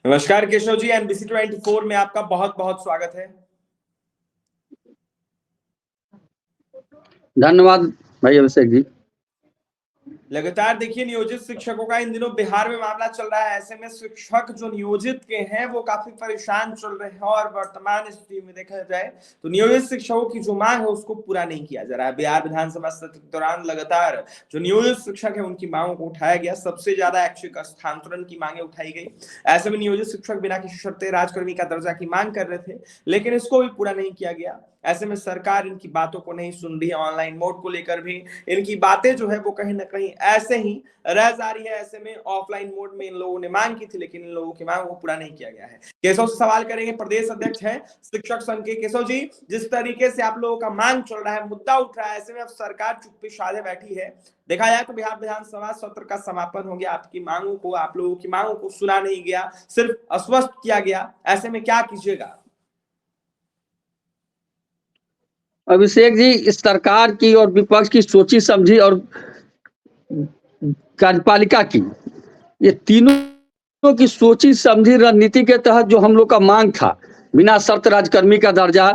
नमस्कार केशव जी, एनबीसी 24 में आपका बहुत बहुत स्वागत है। धन्यवाद भाई अभिषेक जी। लगातार देखिए नियोजित शिक्षकों का इन दिनों बिहार में मामला चल रहा है। ऐसे में शिक्षक जो नियोजित के हैं वो काफी परेशान चल रहे हैं और वर्तमान स्थिति में देखा जाए तो नियोजित शिक्षकों की जो मांग है उसको पूरा नहीं किया जा रहा है। बिहार विधानसभा सत्र के दौरान लगातार जो नियोजित शिक्षक है उनकी मांगों को उठाया गया। सबसे ज्यादा ऐच्छिक स्थानांतरण की मांगे उठाई गई। ऐसे में नियोजित शिक्षक बिना किसी शर्ते राजकर्मी का दर्जा की मांग कर रहे थे, लेकिन इसको भी पूरा नहीं किया गया। ऐसे में सरकार इनकी बातों को नहीं सुन रही है। ऑनलाइन मोड को लेकर भी इनकी बातें जो है वो कहीं ना कहीं ऐसे ही रह जा रही है। ऐसे में ऑफलाइन मोड में इन लोगों ने मांग की थी, लेकिन इन लोगों की मांग को पूरा नहीं किया गया है। केशव से सवाल करेंगे, प्रदेश अध्यक्ष है शिक्षक संघ के। केशव जी, जिस तरीके से आप लोगों का मांग चल रहा है, मुद्दा उठ रहा है, ऐसे में अब सरकार चुप्पी साधे बैठी है। देखा जाए तो बिहार विधानसभा सत्र का समापन हो गया, आपकी मांगों को, आप लोगों की मांगों को सुना नहीं गया, सिर्फ आश्वस्त किया गया। ऐसे में क्या कीजिएगा? अभिषेक जी, इस सरकार की और विपक्ष की सोची समझी और कार्यपालिका की, ये तीनों की सोची समझी रणनीति के तहत जो हम लोग का मांग था, बिना शर्त राजकर्मी का दर्जा,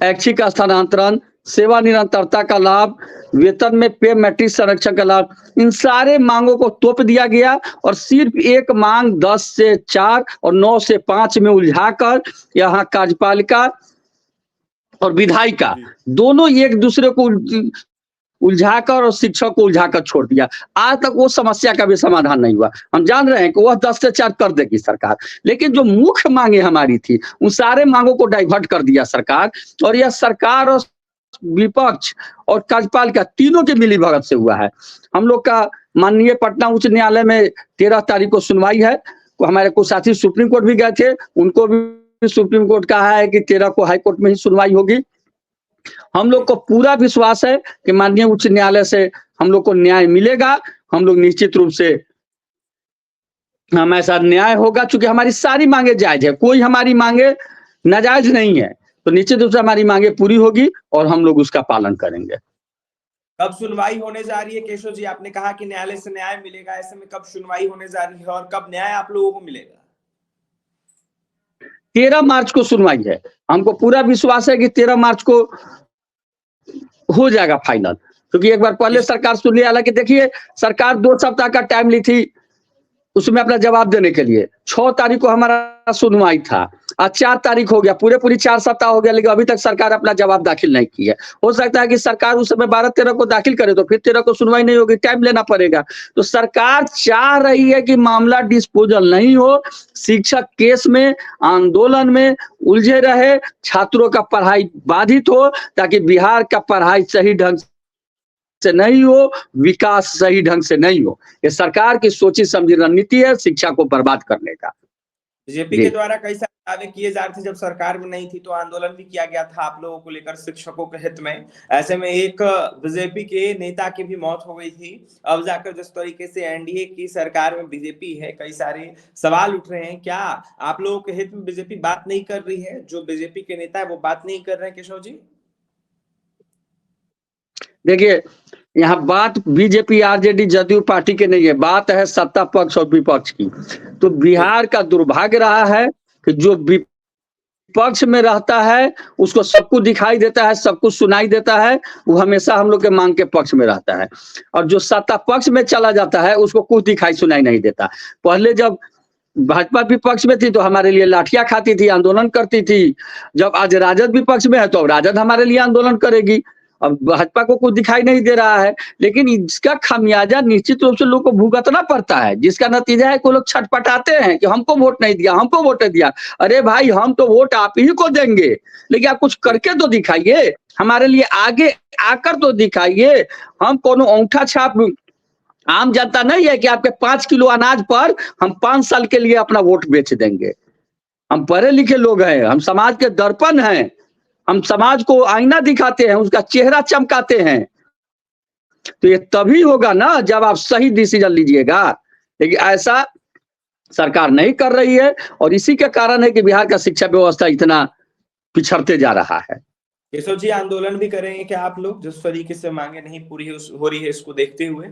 ऐच्छिक स्थानांतरण, सेवा निरंतरता का लाभ, वेतन में पे मैट्रिक संरक्षण का लाभ, इन सारे मांगों को तोप दिया गया और सिर्फ एक मांग 10 से 4 और 9 से 5 में उलझाकर यहाँ कार्यपालिका और विधायिका दोनों एक दूसरे को उलझाकर और शिक्षक को उलझाकर छोड़ दिया। आज तक वो समस्या का भी समाधान नहीं हुआ। हम जान रहे हैं कि वह 10 से 4 कर देगी सरकार, लेकिन जो मुख्य मांगे हमारी थी उन सारे मांगों को डाइवर्ट कर दिया सरकार। और यह सरकार और विपक्ष और कार्यपालिका तीनों के मिलीभगत से हुआ है। हम लोग का माननीय पटना उच्च न्यायालय में 13 तारीख को सुनवाई है। हमारे कुछ साथी सुप्रीम कोर्ट भी गए थे, उनको भी सुप्रीम कोर्ट कहा है कि 13 को हाई कोर्ट में ही सुनवाई होगी। हम लोग को पूरा विश्वास है कि माननीय उच्च न्यायालय से हम लोग को न्याय मिलेगा। हम लोग निश्चित रूप से हमारे साथ न्याय होगा, क्योंकि हमारी सारी मांगे जायज है, कोई हमारी मांगे नाजायज नहीं है। तो निश्चित रूप से हमारी मांगे पूरी होगी और हम लोग उसका पालन करेंगे। कब सुनवाई होने जा रही है केशव जी? आपने कहा कि न्यायालय से न्याय मिलेगा, ऐसे में कब सुनवाई होने जा रही है और कब न्याय आप लोगों को मिलेगा? 13 मार्च को सुनवाई है। हमको पूरा विश्वास है कि 13 मार्च को हो जाएगा फाइनल, क्योंकि एक बार पहले सरकार सुन लिया। हालांकि देखिए, सरकार 2 सप्ताह का टाइम ली थी उसमें अपना जवाब देने के लिए। 6 तारीख को हमारा सुनवाई था, आज 4 तारीख हो गया, पूरी 4 सप्ताह हो गया, लेकिन अभी तक सरकार अपना जवाब दाखिल नहीं की है। हो सकता है कि सरकार उस समय 12-13 को दाखिल करे तो फिर 13 को सुनवाई नहीं होगी, टाइम लेना पड़ेगा। तो सरकार चाह रही है कि मामला डिस्पोजल नहीं हो, शिक्षक केस में, आंदोलन में उलझे रहे, छात्रों का पढ़ाई बाधित हो, ताकि बिहार का पढ़ाई सही ढंग से नहीं हो, विकास सही ढंग से नहीं हो। ये सरकार की सोची समझी रणनीति है शिक्षा को बर्बाद करने का। बीजेपी के द्वारा कई सारे दावे किए जा रहे थे, जब सरकार में नहीं थी तो आंदोलन भी किया गया था आप लोगों को लेकर, शिक्षकों के हित में। ऐसे में एक बीजेपी के नेता की भी मौत हो गई थी। अब जाकर जिस तरीके से एनडीए की सरकार में बीजेपी है, कई सारे सवाल उठ रहे हैं। क्या आप लोगों के हित में बीजेपी बात नहीं कर रही है? जो बीजेपी के नेता है वो बात नहीं कर रहे हैं केशव जी? देखिए, यहाँ बात बीजेपी आरजेडी जदयू पार्टी के नहीं है, बात है सत्ता पक्ष और विपक्ष की। तो बिहार का दुर्भाग्य रहा है कि जो विपक्ष में रहता है उसको सब कुछ दिखाई देता है, सब कुछ सुनाई देता है, वो हमेशा हम लोग के मांग के पक्ष में रहता है। और जो सत्ता पक्ष में चला जाता है उसको कुछ दिखाई सुनाई नहीं देता। पहले जब भाजपा विपक्ष में थी तो हमारे लिए लाठियां खाती थी, आंदोलन करती थी। जब आज राजद विपक्ष में है तो राजद हमारे लिए आंदोलन करेगी। अब भाजपा को कुछ दिखाई नहीं दे रहा है, लेकिन इसका खामियाजा निश्चित रूप से लोग को भुगतना पड़ता है, जिसका नतीजा है कि लोग छटपटाते हैं कि हमको वोट नहीं दिया, हमको वोट दिया। अरे भाई, हम तो वोट आप ही को देंगे, लेकिन आप कुछ करके तो दिखाइए, हमारे लिए आगे आकर तो दिखाइए। हम कोनो औंठा छाप आम जनता नहीं है कि आपके 5 किलो अनाज पर हम 5 साल के लिए अपना वोट बेच देंगे। हम पढ़े लिखे लोग हैं, हम समाज के दर्पण हैं, हम समाज को आईना दिखाते हैं, उसका चेहरा चमकाते हैं। तो ये तभी होगा ना जब आप सही डिसीजन लीजिएगा, लेकिन ऐसा सरकार नहीं कर रही है और इसी के कारण है कि बिहार का शिक्षा व्यवस्था इतना पिछड़ते जा रहा है। केशव जी, आंदोलन भी करेंगे क्या आप लोग, जिस तरीके से मांगे नहीं पूरी हो रही है इसको देखते हुए?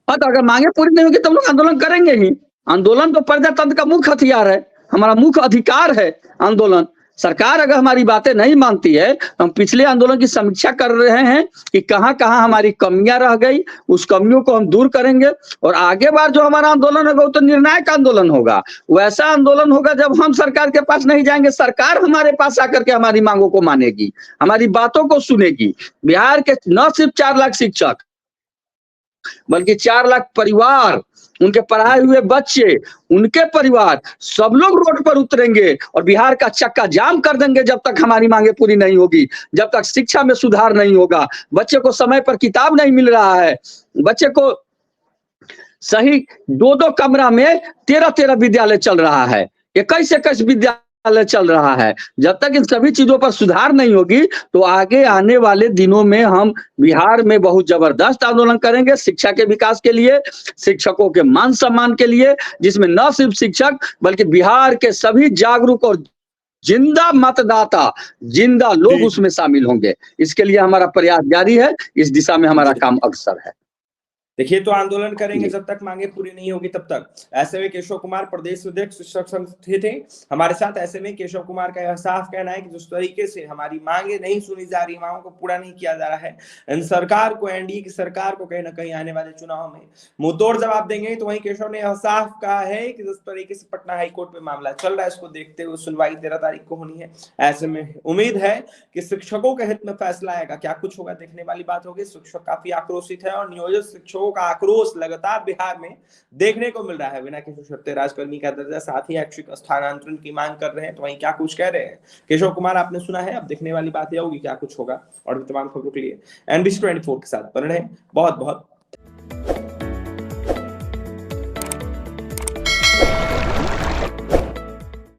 हाँ, तो अगर मांगे पूरी नहीं होगी तो हम लोग आंदोलन करेंगे ही। आंदोलन तो प्रजातंत्र का मुख्य हथियार है, हमारा मुख्य अधिकार है आंदोलन। सरकार अगर हमारी बातें नहीं मानती है तो हम पिछले आंदोलन की समीक्षा कर रहे हैं कि कहां कहां हमारी कमियां रह गई, उस कमियों को हम दूर करेंगे और आगे बार जो हमारा आंदोलन होगा वो तो निर्णायक आंदोलन होगा। वैसा आंदोलन होगा जब हम सरकार के पास नहीं जाएंगे, सरकार हमारे पास आकर के हमारी मांगों को मानेगी, हमारी बातों को सुनेगी। बिहार के न सिर्फ 4 लाख शिक्षक बल्कि 4 लाख परिवार, उनके पढ़ाए हुए बच्चे, उनके परिवार, सब लोग रोड पर उतरेंगे और बिहार का चक्का जाम कर देंगे जब तक हमारी मांगे पूरी नहीं होगी, जब तक शिक्षा में सुधार नहीं होगा, बच्चे को समय पर किताब नहीं मिल रहा है, बच्चे को सही 2-2 कमरा में 13-13 विद्यालय चल रहा है, 21-21 विद्यालय चल रहा है। जब तक इन सभी चीजों पर सुधार नहीं होगी तो आगे आने वाले दिनों में हम बिहार में बहुत जबरदस्त आंदोलन करेंगे शिक्षा के विकास के लिए, शिक्षकों के मान सम्मान के लिए, जिसमें न सिर्फ शिक्षक बल्कि बिहार के सभी जागरूक और जिंदा मतदाता, जिंदा लोग उसमें शामिल होंगे। इसके लिए हमारा प्रयास जारी है, इस दिशा में हमारा काम अग्रसर है। देखिए, तो आंदोलन करेंगे जब तक मांगे पूरी नहीं होगी तब तक। ऐसे में केशव कुमार प्रदेश अध्यक्ष शिक्षक संघ थे हमारे साथ। ऐसे में केशव कुमार का यह साफ कहना है कि जिस तरीके से हमारी मांगे नहीं सुनी जा रही, मांगों को पूरा नहीं किया जा रहा है, इन सरकार को, एनडीए की सरकार को कहीं ना कहीं आने वाले चुनाव में मुंहतोड़ जवाब देंगे। तो वहीं केशव ने यह साफ कहा है कि जिस तरीके से पटना हाईकोर्ट में मामला चल रहा है, इसको देखते हुए सुनवाई 13 तारीख को होनी है। ऐसे में उम्मीद है कि शिक्षकों के हित में फैसला आएगा। क्या कुछ होगा देखने वाली बात होगी। शिक्षक काफी आक्रोशित है और नियोजित शिक्षकों का आक्रोश लगातार बिहार में देखने को मिल रहा है। बिना किसी शर्त राजकर्मी का दर्जा, साथ ही ऐच्छिक स्थानांतरण की मांग कर रहे हैं। तो वहीं क्या कुछ कह रहे हैं केशव कुमार आपने सुना है। अब देखने वाली बात यह होगी क्या कुछ होगा। और भी तमाम खबरों के लिए NBC 24 के साथ बने रहें। बहुत बहुत